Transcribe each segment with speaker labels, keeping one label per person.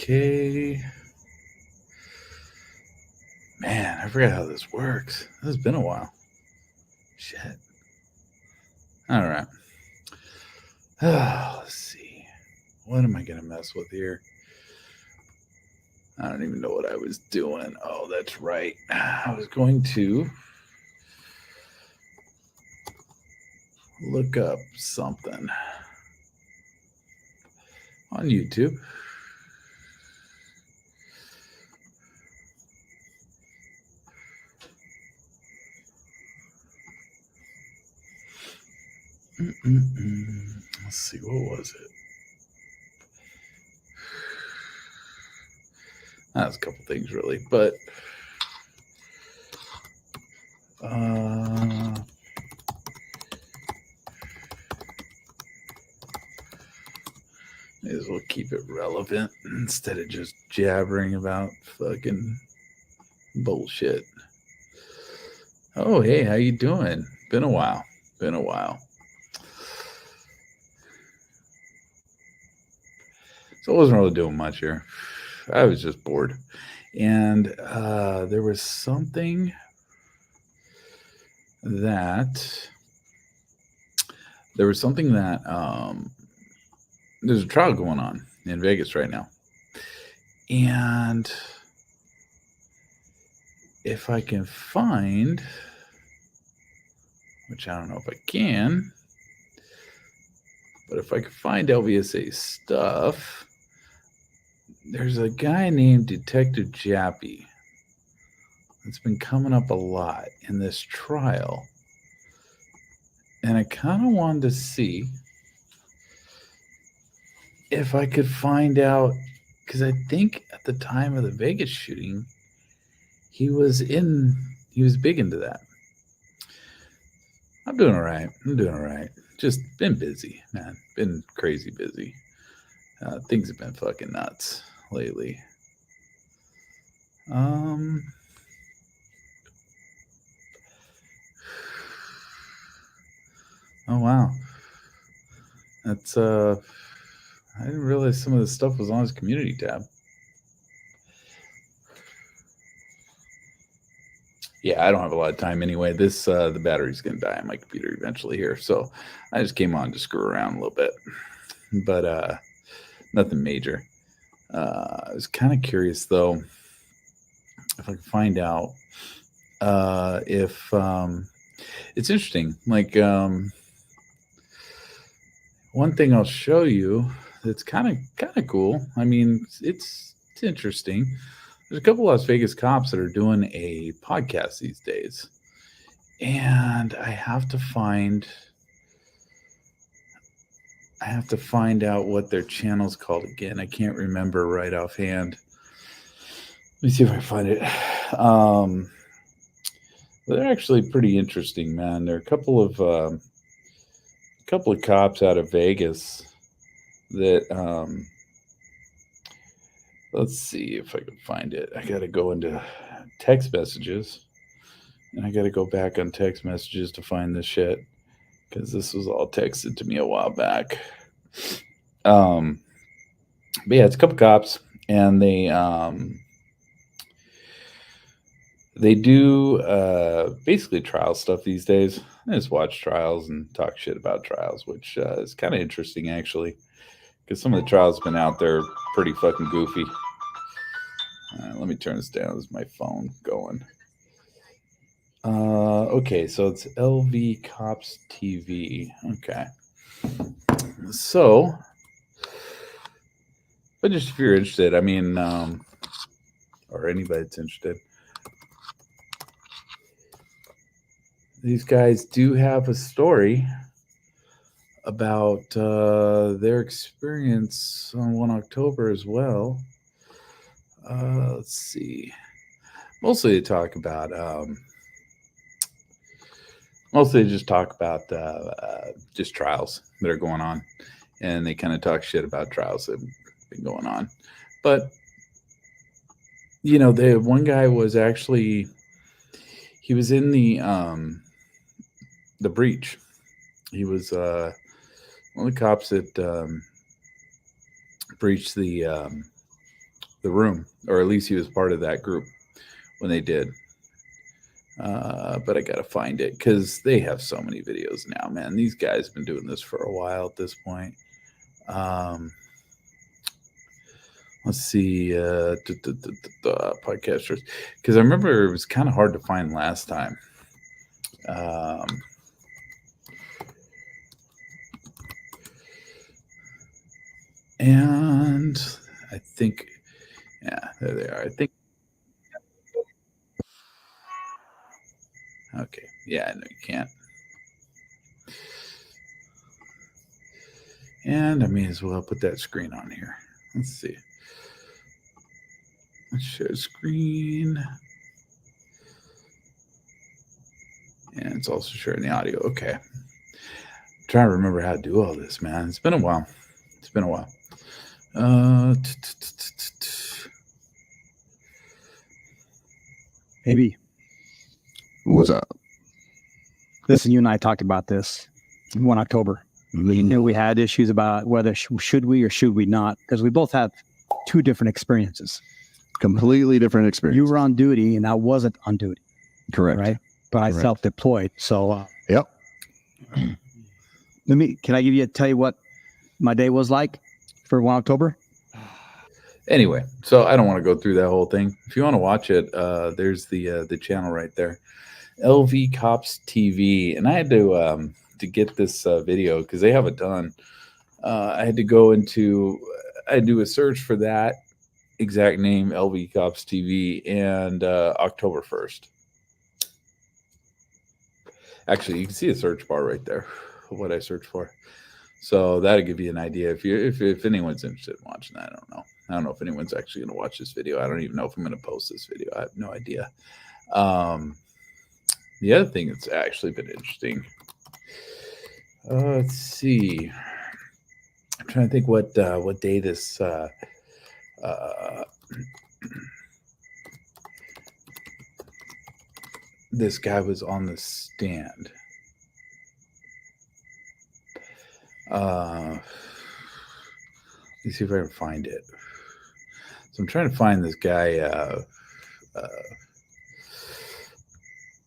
Speaker 1: Okay. Man, I forgot how this works. This has been a while. Shit. All right. Let's see. What am I going to mess with here? I don't even know what I was doing. Oh, that's right. I was going to look up something on YouTube. Let's see, what was it? That's a couple things, really, but may as well keep it relevant instead of just jabbering about fucking bullshit. Oh, hey, how you doing? Been a while. Been a while. So I wasn't really doing much here. I was just bored. And there was something that there's a trial going on in Vegas right now. And if I can find, which I don't know if I can, but if I can find LVSA stuff, there's a guy named Detective Jappy that's been coming up a lot in this trial. And I kind of wanted to see if I could find out, because I think at the time of the Vegas shooting, he was big into that. I'm doing all right. Just been busy, man. Been crazy busy. Things have been fucking nuts lately. Oh wow. That's I didn't realize some of the stuff was on his community tab. Yeah, I don't have a lot of time anyway. The battery's gonna die on my computer eventually here, so I just came on to screw around a little bit, but nothing major. I was kind of curious though if I could find out if it's interesting. Like one thing I'll show you that's kind of cool. I mean, it's interesting. There's a couple Las Vegas cops that are doing a podcast these days, and I have to find out what their channel's called again. I can't remember right offhand. Let me see if I find it. They're actually pretty interesting, man. There are a couple of cops out of Vegas that let's see if I can find it. I got to go into text messages, and I got to go back on text messages to find this shit because this was all texted to me a while back. But yeah, it's a couple cops, and they do basically trial stuff these days. I just watch trials and talk shit about trials, which is kind of interesting actually, because some of the trials have been out there pretty fucking goofy. Let me turn this down. This is my phone going. Okay, so it's LV Cops TV. Okay. So, but just if you're interested, I mean, or anybody that's interested, these guys do have a story about their experience on 1 October as well. Let's see. Mostly they talk about just trials that are going on, and they kind of talk shit about trials that have been going on. But the one guy was actually he was in the breach. He was one of the cops that breached the the room, or at least he was part of that group when they did. But I gotta find it because they have so many videos now, man. These guys have been doing this for a while at this point. Let's see, podcasters, because I remember it was kind of hard to find last time. And I think, yeah, there they are. I think. Okay, yeah, no, you can't. And I may as well put that screen on here. Let's see. Let's share screen. And it's also sharing the audio. Okay. I'm trying to remember how to do all this, man. It's been a while. It's been a while.
Speaker 2: Maybe.
Speaker 3: What's up?
Speaker 2: Listen, you and I talked about this in 1 October. We knew we had issues about whether should we or should we not, because we both have two different experiences.
Speaker 3: Completely different experience.
Speaker 2: You were on duty and I wasn't on duty.
Speaker 3: Correct.
Speaker 2: Right? But I
Speaker 3: Correct.
Speaker 2: self-deployed. So
Speaker 3: Yep.
Speaker 2: can I tell you what my day was like for 1 October?
Speaker 1: Anyway, so I don't want to go through that whole thing. If you want to watch it, there's the channel right there, LV Cops TV, and I had to get this video because they have it done. I had to go into, I do a search for that exact name, LV Cops TV, and October 1st. Actually, you can see a search bar right there, what I searched for. So that'll give you an idea if anyone's interested in watching that. I don't know if anyone's actually going to watch this video. I don't even know if I'm going to post this video. I have no idea. The other thing that's actually been interesting. Let's see. I'm trying to think what day this this guy was on the stand. Let's see if I can find it. So I'm trying to find this guy,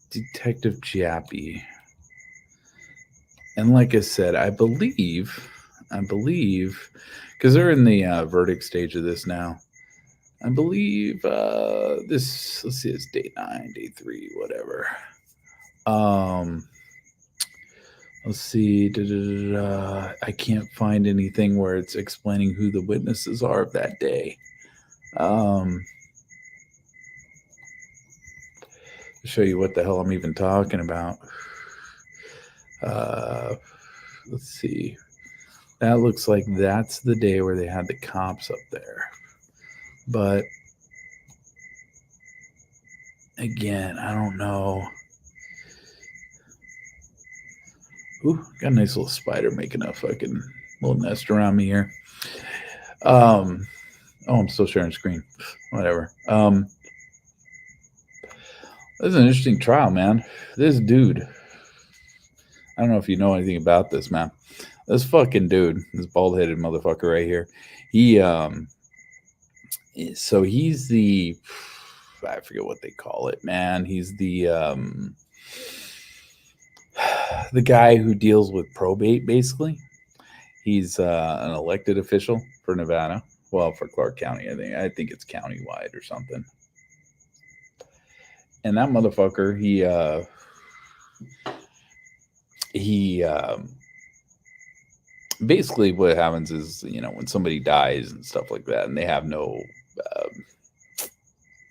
Speaker 1: Detective Jappy. And like I said, I believe, because they're in the verdict stage of this now. I believe this, let's see, it's day 9, day 3, whatever. Let's see. I can't find anything where it's explaining who the witnesses are of that day. To show you what the hell I'm even talking about. Let's see. That looks like that's the day where they had the cops up there. But again, I don't know. Ooh, got a nice little spider making a fucking little nest around me here. Oh, I'm still sharing screen. Whatever. This is an interesting trial, man. This dude, I don't know if you know anything about this, man. This fucking dude, this bald-headed motherfucker right here, so he's the, I forget what they call it, man. He's the guy who deals with probate, basically. He's an elected official for Nevada. Well, for Clark County, I think it's countywide or something. And that motherfucker, he basically what happens is, when somebody dies and stuff like that, and they have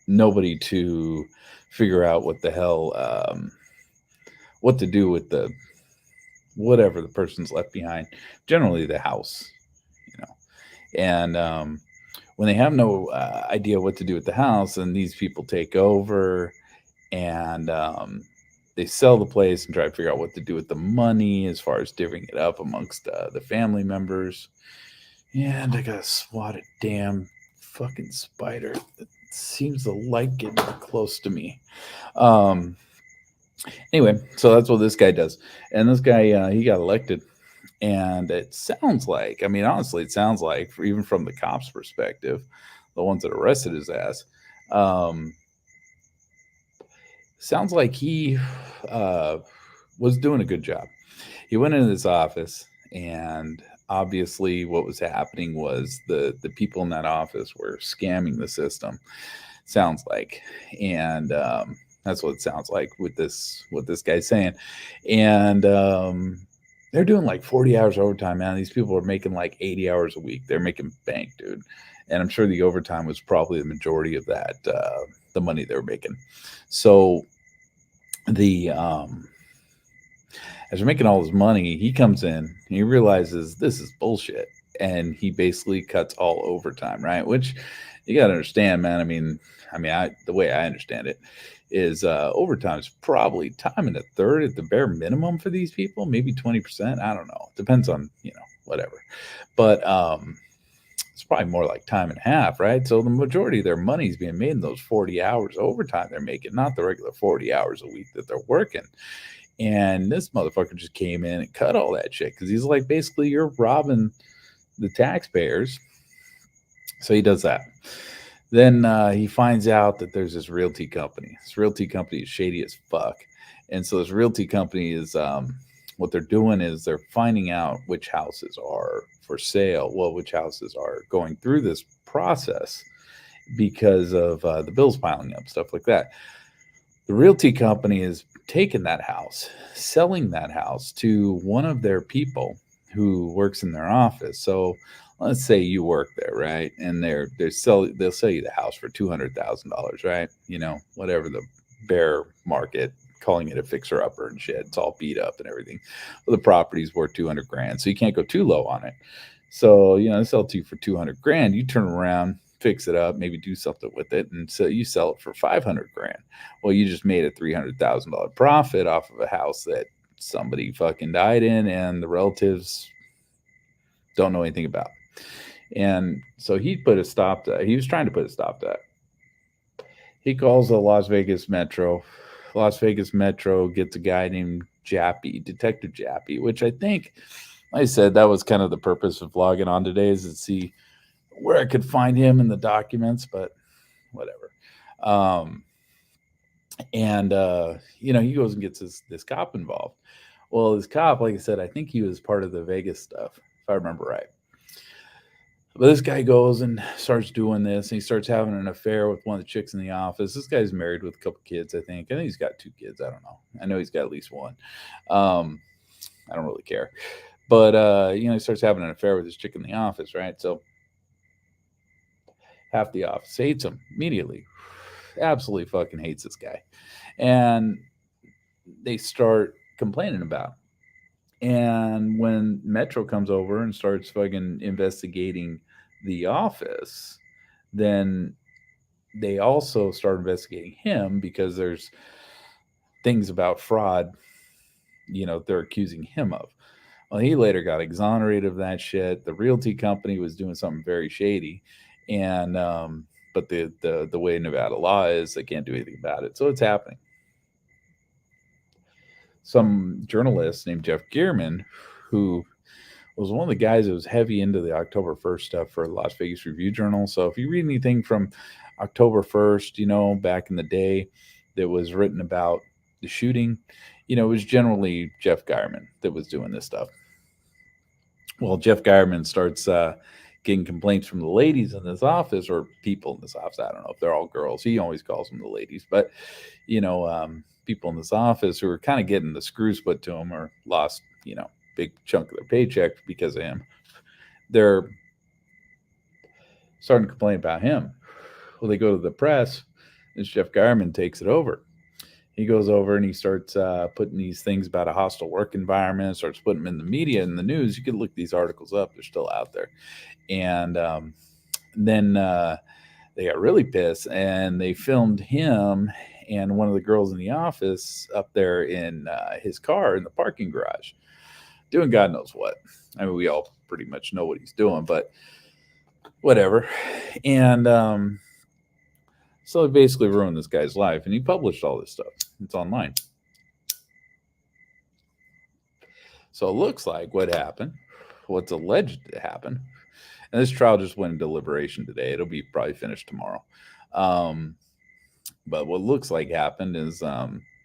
Speaker 1: nobody to figure out what the hell, what to do with whatever the person's left behind, generally the house, and when they have no idea what to do with the house, and these people take over and they sell the place and try to figure out what to do with the money as far as divvying it up amongst the family members. And I gotta swat a damn fucking spider that seems to like getting close to me. Anyway, so that's what this guy does. And this guy, he got elected. And it sounds like, honestly, it sounds like, even from the cops' perspective, the ones that arrested his ass. Sounds like he was doing a good job. He went into this office, and obviously what was happening was the people in that office were scamming the system, sounds like. And that's what it sounds like with what this guy's saying. And they're doing like 40 hours overtime, man. These people are making like 80 hours a week. They're making bank, dude. And I'm sure the overtime was probably the majority of that, the money they were making. So the as they're making all this money, he comes in and he realizes this is bullshit, and he basically cuts all overtime, right? Which you got to understand, man. I mean, the way I understand it is overtime is probably time and a third at the bare minimum for these people, maybe 20%. I don't know. Depends on, whatever. But it's probably more like time and a half, right? So the majority of their money is being made in those 40 hours overtime they're making, not the regular 40 hours a week that they're working. And this motherfucker just came in and cut all that shit because he's like, basically, you're robbing the taxpayers. So he does that. Then he finds out that there's this realty company. This realty company is shady as fuck. And so this realty company is, what they're doing is they're finding out which houses are for sale. Well, which houses are going through this process because of the bills piling up, stuff like that. The realty company is taking that house, selling that house to one of their people who works in their office. So let's say you work there, right? And they'll sell you the house for $200,000, right? Whatever the bear market, calling it a fixer upper and shit. It's all beat up and everything. Well, the property's worth $200,000, so you can't go too low on it. So they sell it to you for $200,000. You turn around, fix it up, maybe do something with it, and so you sell it for $500,000. Well, you just made a $300,000 profit off of a house that somebody fucking died in, and the relatives don't know anything about. And so he put a stop to that. He was trying to put a stop to that. He calls the Las Vegas Metro. Las Vegas Metro gets a guy named Jappy, Detective Jappy, which I think, like I said, that was kind of the purpose of logging on today, is to see where I could find him in the documents, but whatever. He goes and gets this cop involved. Well, this cop, like I said, I think he was part of the Vegas stuff, if I remember right. But this guy goes and starts doing this, and he starts having an affair with one of the chicks in the office. This guy's married with a couple kids, I think. I think he's got 2 kids. I don't know. I know he's got at least one. I don't really care. But, he starts having an affair with this chick in the office, right? So half the office hates him immediately. Absolutely fucking hates this guy. And they start complaining about him. And when Metro comes over and starts fucking investigating the office, then they also start investigating him because there's things about fraud, they're accusing him of. Well, he later got exonerated of that shit. The realty company was doing something very shady. And, but the way Nevada law is, they can't do anything about it. So it's happening. Some journalist named Jeff Gearman, who was one of the guys that was heavy into the October 1st stuff for Las Vegas Review-Journal. So if you read anything from October 1st, back in the day that was written about the shooting, it was generally Jeff Gearman that was doing this stuff. Well, Jeff Gearman starts getting complaints from the ladies in this office, or people in this office. I don't know if they're all girls. He always calls them the ladies, but people in this office who are kind of getting the screws put to them, or lost, big chunk of their paycheck because of him. They're starting to complain about him. Well, they go to the press, and Jeff Gearman takes it over. He goes over and he starts putting these things about a hostile work environment, starts putting them in the media and the news. You can look these articles up. They're still out there. And then they got really pissed, and they filmed him and one of the girls in the office up there in his car in the parking garage doing God knows what. I mean, we all pretty much know what he's doing, but whatever. And so it basically ruined this guy's life, and he published all this stuff. It's online. So it looks like what happened, what's alleged to happen, And this trial just went into deliberation today. It'll be probably finished tomorrow. But what looks like happened is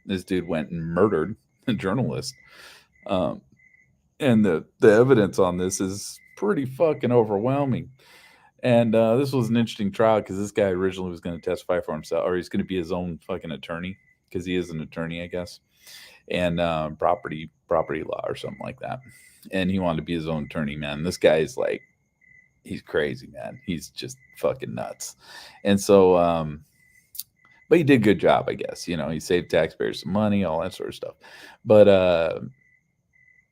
Speaker 1: this dude went and murdered a journalist. And the evidence on this is pretty fucking overwhelming. And this was an interesting trial because this guy originally was going to testify for himself, or he's going to be his own fucking attorney, because he is an attorney, I guess, and property law or something like that. And he wanted to be his own attorney, man. This guy is like, he's crazy, man. He's just fucking nuts. And so, but he did a good job, I guess. You know, he saved taxpayers some money, all that sort of stuff. But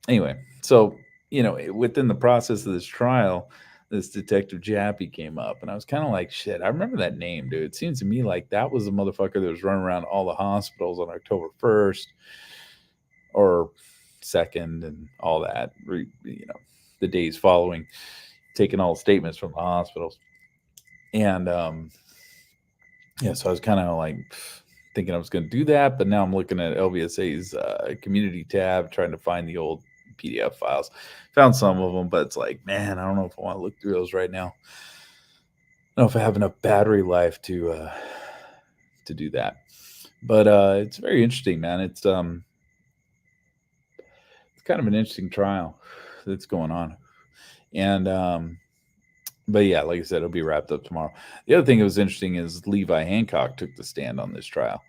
Speaker 1: anyway, so, you know, within the process of this trial, this Detective Jappy came up, and I was kind of like, shit, I remember that name, dude. It seems to me like that was the motherfucker that was running around all the hospitals on October 1st or 2nd and all that, you know, the days following, taking all the statements from the hospitals. And yeah, so I was kind of like thinking I was going to do that, but now I'm looking at LVSA's community tab, trying to find the old PDF files. Found some of them, but it's like, man, I don't know if I want to look through those right now. I don't know if I have enough battery life to do that. But it's very interesting, man. It's kind of an interesting trial that's going on. And but yeah, like I said, it'll be wrapped up tomorrow. The other thing that was interesting is Levi Hancock took the stand on this trial.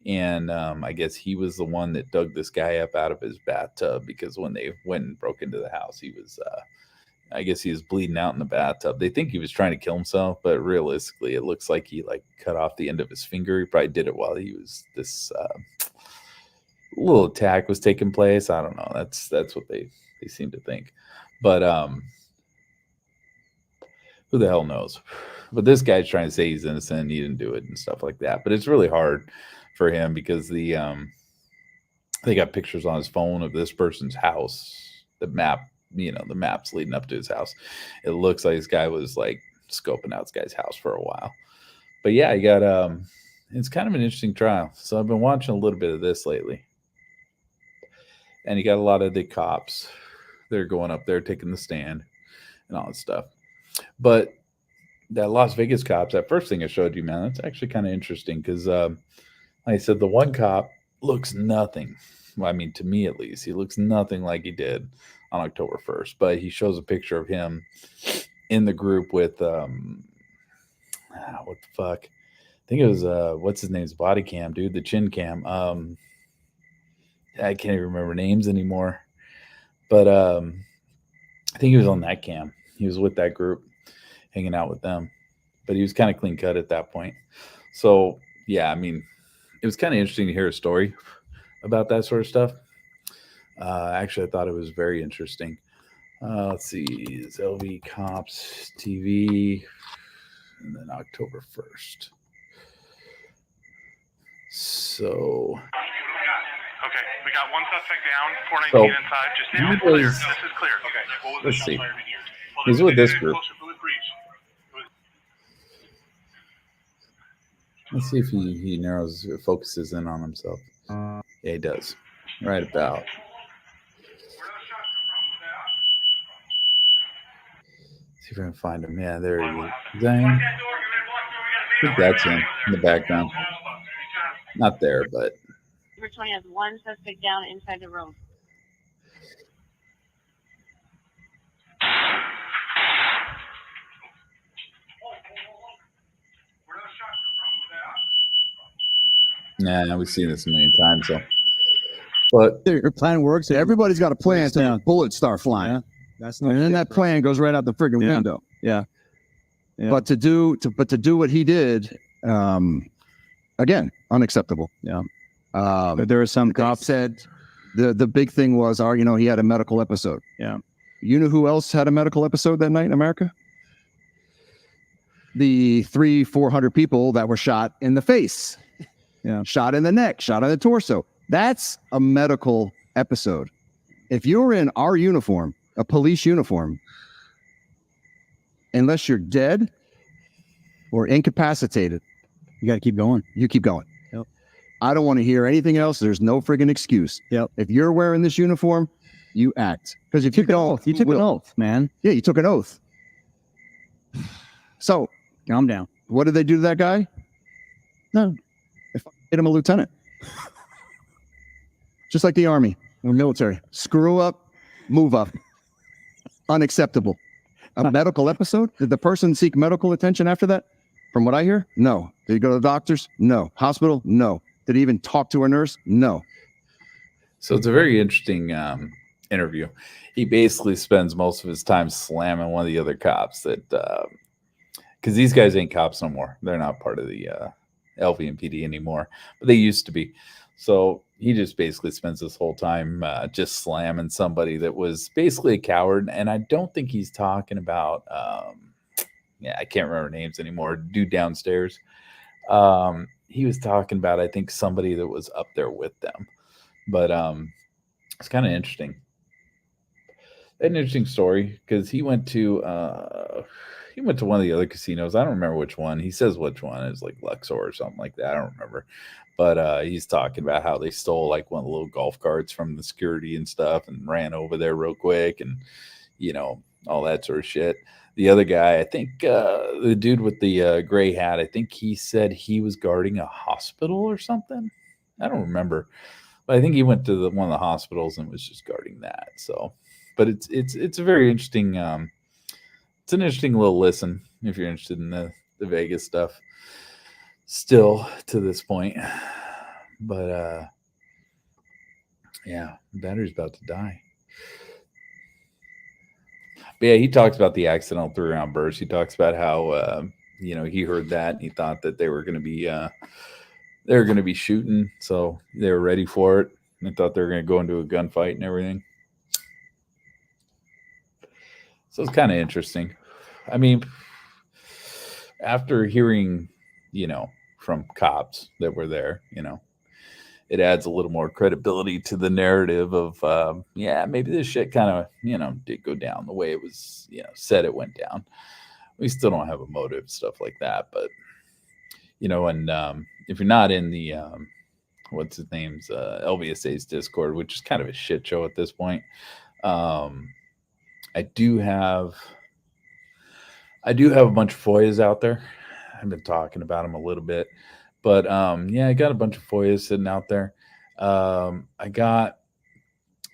Speaker 1: And I guess he was the one that dug this guy up out of his bathtub, because when they went and broke into the house, he was, I guess he was bleeding out in the bathtub. They think he was trying to kill himself, but realistically, it looks like he like cut off the end of his finger. He probably did it while he was this little attack was taking place. I don't know. That's what they seem to think. But who the hell knows? But this guy's trying to say he's innocent and he didn't do it and stuff like that. But it's really hard for him because they got pictures on his phone of this person's house, the map, you know, the maps leading up to his house. It looks like this guy was like scoping out this guy's house for a while. But yeah, he got it's kind of an interesting trial. So I've been watching a little bit of this lately. And you got a lot of the cops. They're going up there taking the stand and all that stuff. But that Las Vegas cops, that first thing I showed you, man, that's actually kind of interesting because like I said, the one cop looks nothing. Well, I mean, to me at least, he looks nothing like he did on October 1st. But he shows a picture of him in the group with what the fuck? I think it was what's his name's body cam, dude, the chin cam. I can't even remember names anymore. But I think he was on that cam. He was with that group, hanging out with them. But he was kind of clean cut at that point. So yeah, I mean, it was kind of interesting to hear a story about that sort of stuff. Actually, I thought it was very interesting. Let's see, it's LV Cops TV, and then October 1st. So,
Speaker 4: okay, we got one suspect down, 419 inside. Just now it's clear. This is clear. Okay,
Speaker 1: let's see. He's with this group. Let's see if he narrows, focuses in on himself. Yeah, he does. Right about. See if I can find him. Yeah, there he is. Dang. I think that's him in the background. Not there, but.
Speaker 5: Number 20 has one suspect down inside the room.
Speaker 1: Nah, we've seen this a million times. So, but
Speaker 2: Your plan works.
Speaker 3: Everybody's got a plan until
Speaker 2: Yeah.
Speaker 3: bullets start flying.
Speaker 2: Yeah. That's not
Speaker 3: And then that plan goes right out the friggin'
Speaker 2: Yeah.
Speaker 3: window.
Speaker 2: Yeah.
Speaker 3: But to do what he did, again, unacceptable.
Speaker 2: Yeah.
Speaker 3: But
Speaker 2: there are some
Speaker 3: the cop
Speaker 2: cops.
Speaker 3: said the big thing was, he had a medical episode.
Speaker 2: Yeah.
Speaker 3: You know who else had a medical episode that night in America? The 300-400 people that were shot in the face.
Speaker 2: Yeah.
Speaker 3: Shot in the neck, shot on the torso. That's a medical episode. If you're in our uniform, a police uniform, unless you're dead or incapacitated,
Speaker 2: You got to keep going.
Speaker 3: you keep going.
Speaker 2: Yep.
Speaker 3: I don't want to hear anything else. There's no friggin' excuse.
Speaker 2: Yep.
Speaker 3: If you're wearing this uniform, you act. Because if you don't,
Speaker 2: You took an oath, man.
Speaker 3: Yeah, you took an oath. So
Speaker 2: Calm down.
Speaker 3: what did they do to that guy? No, they made him a lieutenant. Just like the army or military. Screw up, move up. Unacceptable. A medical episode? Did the person seek medical attention after that? From what I hear, no. Did he go to the doctors? No. Hospital? No. Did he even talk to a nurse? No.
Speaker 1: So it's a very interesting interview. He basically spends most of his time slamming one of the other cops that, because these guys ain't cops no more. They're not part of the LVMPD anymore, but they used to be. So he just basically spends this whole time just slamming somebody that was basically a coward. And I don't think he's talking about, I can't remember names anymore. Dude downstairs. He was talking about, I think, somebody that was up there with them. But it's kind of interesting. An interesting story because he went to one of the other casinos. I don't remember which one. He says which one. It's like Luxor or something like that. I don't remember. But he's talking about how they stole like one of the little golf carts from the security and stuff and ran over there real quick and, all that sort of shit. The other guy, I think the dude with the gray hat, I think he said he was guarding a hospital or something. I don't remember. But I think he went to one of the hospitals and was just guarding that. So, but it's a very interesting. It's an interesting little listen if you're interested in the Vegas stuff. Still to this point, but the battery's about to die. But yeah, he talks about the accidental 3-round burst. He talks about how he heard that and he thought that they were going to be shooting, so they were ready for it. They thought they were going to go into a gunfight and everything. So it's kind of interesting. I mean, after hearing, from cops that were there, it adds a little more credibility to the narrative of, maybe this shit kind of, did go down the way it was, said it went down. We still don't have a motive, stuff like that, but, and if you're not in the, what's his name's, LVSA's Discord, which is kind of a shit show at this point, I do have a bunch of FOIAs out there. I've been talking about them a little bit, but I got a bunch of FOIAs sitting out there. I got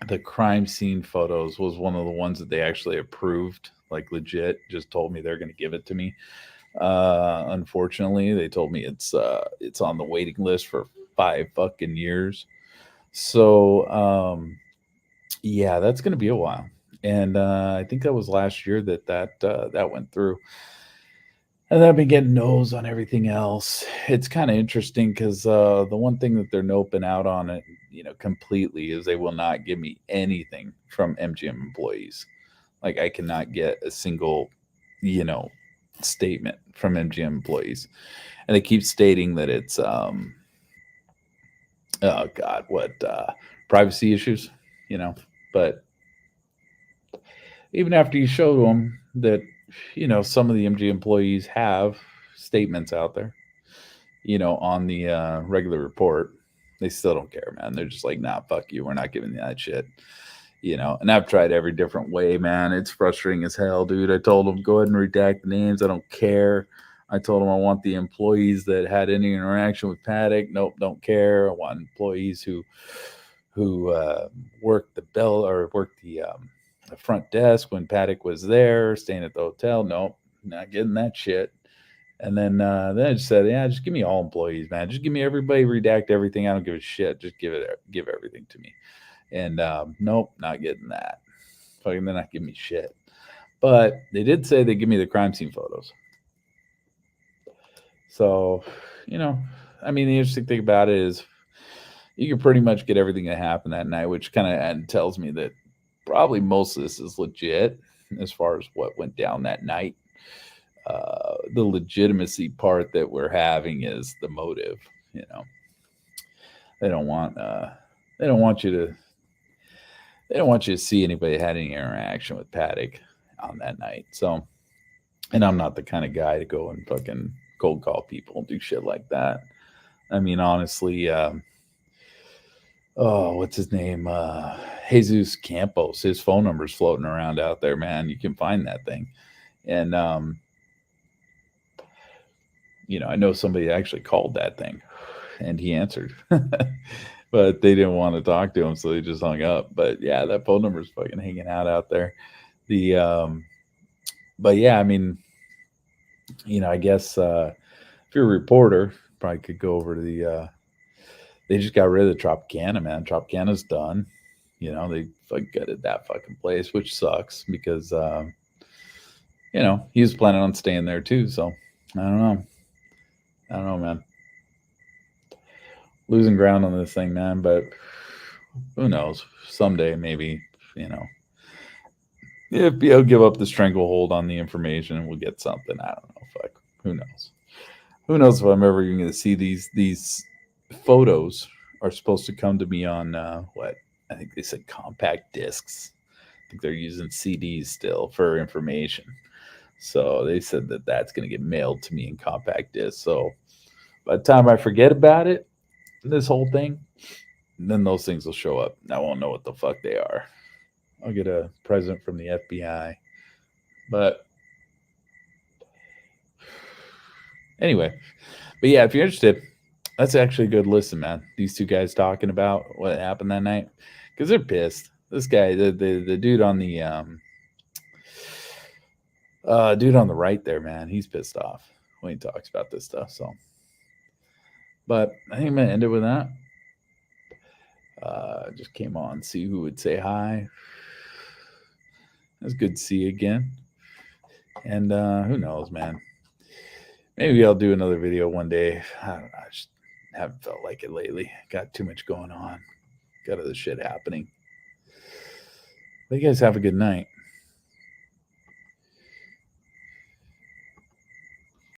Speaker 1: the crime scene photos was one of the ones that they actually approved, like legit, just told me they're going to give it to me. Unfortunately, they told me it's on the waiting list for 5 fucking years. So, that's going to be a while. And I think that was last year that went through. And then I've been getting no's on everything else. It's kind of interesting because the one thing that they're noping out on it, completely is they will not give me anything from MGM employees. Like I cannot get a single, statement from MGM employees. And they keep stating that it's, privacy issues, but even after you show them that, some of the MG employees have statements out there, on the regular report, they still don't care, man. They're just like, nah, fuck you. We're not giving you that shit, and I've tried every different way, man. It's frustrating as hell, dude. I told them, go ahead and redact the names. I don't care. I told them I want the employees that had any interaction with Paddock. Nope, don't care. I want employees who worked the bell or worked the front desk when Paddock was there, staying at the hotel. Nope, not getting that shit. And then I just said, just give me all employees, man. Just give me everybody, redact everything. I don't give a shit. Just give everything to me. And nope, not getting that. Fucking, they're not giving me shit. But they did say they give me the crime scene photos. So, the interesting thing about it is you can pretty much get everything that happened that night, which kind of tells me that probably most of this is legit as far as what went down that night. The legitimacy part that we're having is the motive. They don't want you to see anybody had any interaction with Paddock on that night. So, and I'm not the kind of guy to go and fucking cold call people and do shit like that. Honestly, what's his name? Jesus Campos. His phone number's floating around out there, man. You can find that thing. And I know somebody actually called that thing and he answered, but they didn't want to talk to him, so they just hung up. But yeah, that phone number is fucking hanging out there. But yeah, I mean, I guess if you're a reporter, probably could go over to they just got rid of the Tropicana, man. Tropicana's done. They fucking gutted that fucking place, which sucks because he was planning on staying there too. So I don't know, man. Losing ground on this thing, man, but who knows? Someday, maybe, if he'll give up the stranglehold on the information and we'll get something. I don't know. Fuck. Who knows? Who knows if I'm ever even going to see these photos are supposed to come to me on what? I think they said compact discs. I think they're using CDs still for information. So they said that that's going to get mailed to me in compact discs. So by the time I forget about it, this whole thing, then those things will show up. I won't know what the fuck they are. I'll get a present from the FBI. But anyway, yeah, if you're interested, that's actually a good listen, man. These two guys talking about what happened that night, because they're pissed. This guy, the dude on the dude on the right there, man, he's pissed off when he talks about this stuff. So, but I think I'm gonna end it with that. Just came on, see who would say hi. It's good to see you again. And who knows, man. Maybe I'll do another video one day. I don't know. I just haven't felt like it lately. Got too much going on. Got other shit happening. But you guys have a good night.